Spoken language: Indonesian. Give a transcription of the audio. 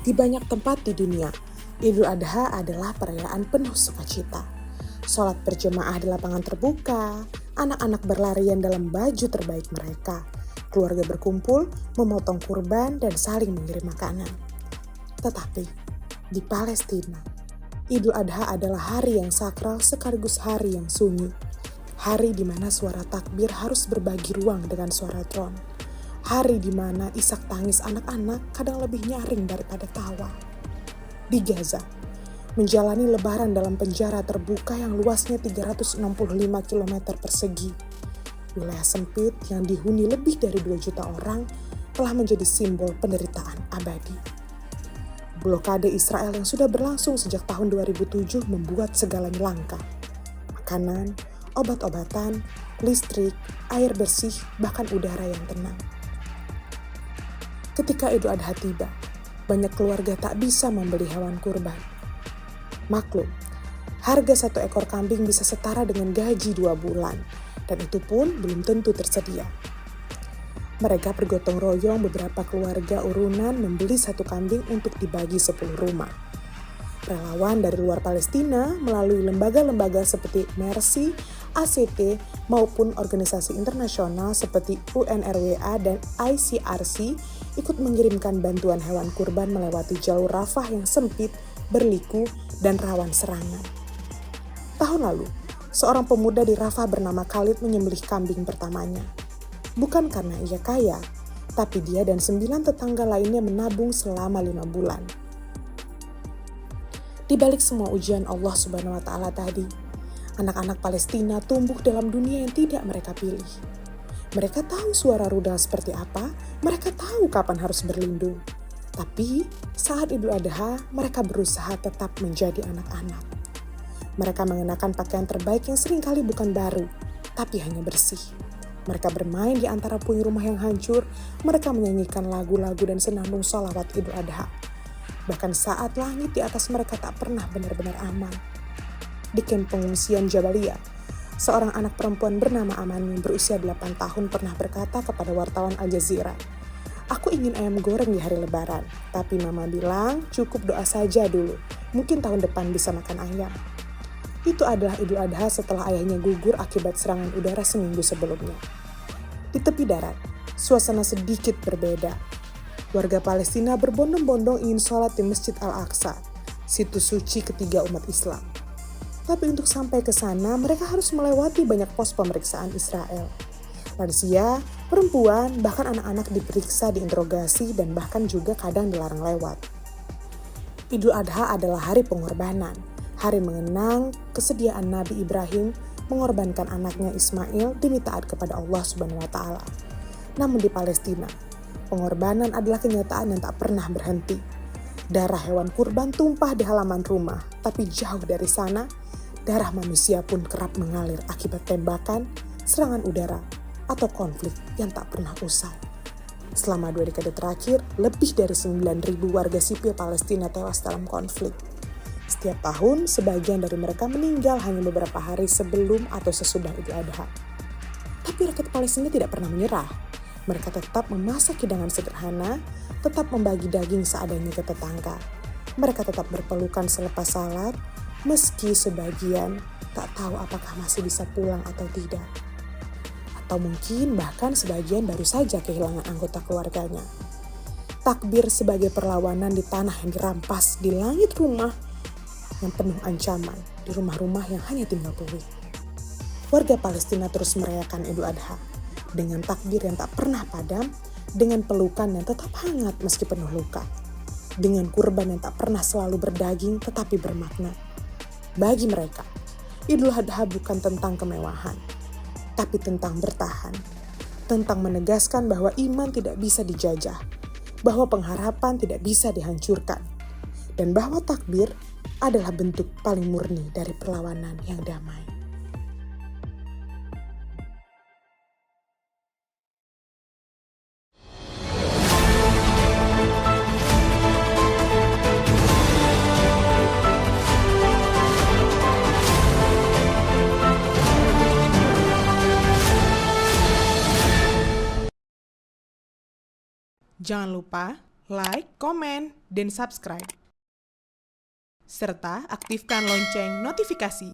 Di banyak tempat di dunia, Idul Adha adalah perayaan penuh sukacita. Sholat berjemaah di lapangan terbuka, anak-anak berlarian dalam baju terbaik mereka, keluarga berkumpul, memotong kurban, dan saling mengirim makanan. Tetapi, di Palestina, Idul Adha adalah hari yang sakral sekaligus hari yang sunyi. Hari di mana suara takbir harus berbagi ruang dengan suara drum. Hari di mana isak tangis anak-anak kadang lebih nyaring daripada tawa. Di Gaza, menjalani lebaran dalam penjara terbuka yang luasnya 365 km persegi. Wilayah sempit yang dihuni lebih dari 2 juta orang telah menjadi simbol penderitaan abadi. Blokade Israel yang sudah berlangsung sejak tahun 2007 membuat segalanya langka. Makanan, obat-obatan, listrik, air bersih, bahkan udara yang tenang. Ketika Idul Adha tiba, banyak keluarga tak bisa membeli hewan kurban. Maklum, harga 1 ekor kambing bisa setara dengan gaji 2 bulan, dan itu pun belum tentu tersedia. Mereka bergotong royong beberapa keluarga urunan membeli 1 kambing untuk dibagi 10 rumah. Relawan dari luar Palestina melalui lembaga-lembaga seperti Mercy, ACT, maupun organisasi internasional seperti UNRWA dan ICRC ikut mengirimkan bantuan hewan kurban melewati jalur Rafah yang sempit, berliku, dan rawan serangan. Tahun lalu, seorang pemuda di Rafah bernama Khalid menyembelih kambing pertamanya. Bukan karena ia kaya, tapi dia dan 9 tetangga lainnya menabung selama 5 bulan. Di balik semua ujian Allah Subhanahu wa Ta'ala tadi, anak-anak Palestina tumbuh dalam dunia yang tidak mereka pilih. Mereka tahu suara rudal seperti apa, mereka tahu kapan harus berlindung. Tapi saat Idul Adha, mereka berusaha tetap menjadi anak-anak. Mereka mengenakan pakaian terbaik yang seringkali bukan baru, tapi hanya bersih. Mereka bermain di antara puing rumah yang hancur, mereka menyanyikan lagu-lagu dan senandung sholawat Idul Adha. Bahkan saat langit di atas mereka tak pernah benar-benar aman. Di kamp pengungsian Jabalia, seorang anak perempuan bernama Amani berusia 8 tahun pernah berkata kepada wartawan Al Jazeera, "Aku ingin ayam goreng di hari lebaran, tapi mama bilang cukup doa saja dulu, mungkin tahun depan bisa makan ayam." Itu adalah Idul Adha setelah ayahnya gugur akibat serangan udara seminggu sebelumnya. Di tepi darat, suasana sedikit berbeda. Warga Palestina berbondong-bondong ingin sholat di Masjid Al-Aqsa, situs suci ketiga umat Islam. Tapi untuk sampai ke sana, mereka harus melewati banyak pos pemeriksaan Israel. Lansia, perempuan, bahkan anak-anak diperiksa, diinterogasi, dan bahkan juga kadang dilarang lewat. Idul Adha adalah hari pengorbanan, hari mengenang kesediaan Nabi Ibrahim mengorbankan anaknya Ismail demi taat kepada Allah Subhanahu wa Ta'ala. Namun di Palestina, pengorbanan adalah kenyataan yang tak pernah berhenti. Darah hewan kurban tumpah di halaman rumah, tapi jauh dari sana, darah manusia pun kerap mengalir akibat tembakan, serangan udara, atau konflik yang tak pernah usai. Selama 2 dekade terakhir, lebih dari 9.000 warga sipil Palestina tewas dalam konflik. Setiap tahun, sebagian dari mereka meninggal hanya beberapa hari sebelum atau sesudah Idul Adha. Tapi rakyat Palestina tidak pernah menyerah. Mereka tetap memasak hidangan sederhana, tetap membagi daging seadanya ke tetangga. Mereka tetap berpelukan selepas salat, meski sebagian tak tahu apakah masih bisa pulang atau tidak. Atau mungkin bahkan sebagian baru saja kehilangan anggota keluarganya. Takbir sebagai perlawanan di tanah yang dirampas, di langit rumah yang penuh ancaman, di rumah-rumah yang hanya tinggal peluit. Warga Palestina terus merayakan Idul Adha dengan takbir yang tak pernah padam, dengan pelukan yang tetap hangat meski penuh luka, dengan kurban yang tak pernah selalu berdaging tetapi bermakna. Bagi mereka, Idul Adha bukan tentang kemewahan, tapi tentang bertahan, tentang menegaskan bahwa iman tidak bisa dijajah, bahwa pengharapan tidak bisa dihancurkan, dan bahwa takbir adalah bentuk paling murni dari perlawanan yang damai. Jangan lupa like, komen, dan subscribe. Serta aktifkan lonceng notifikasi.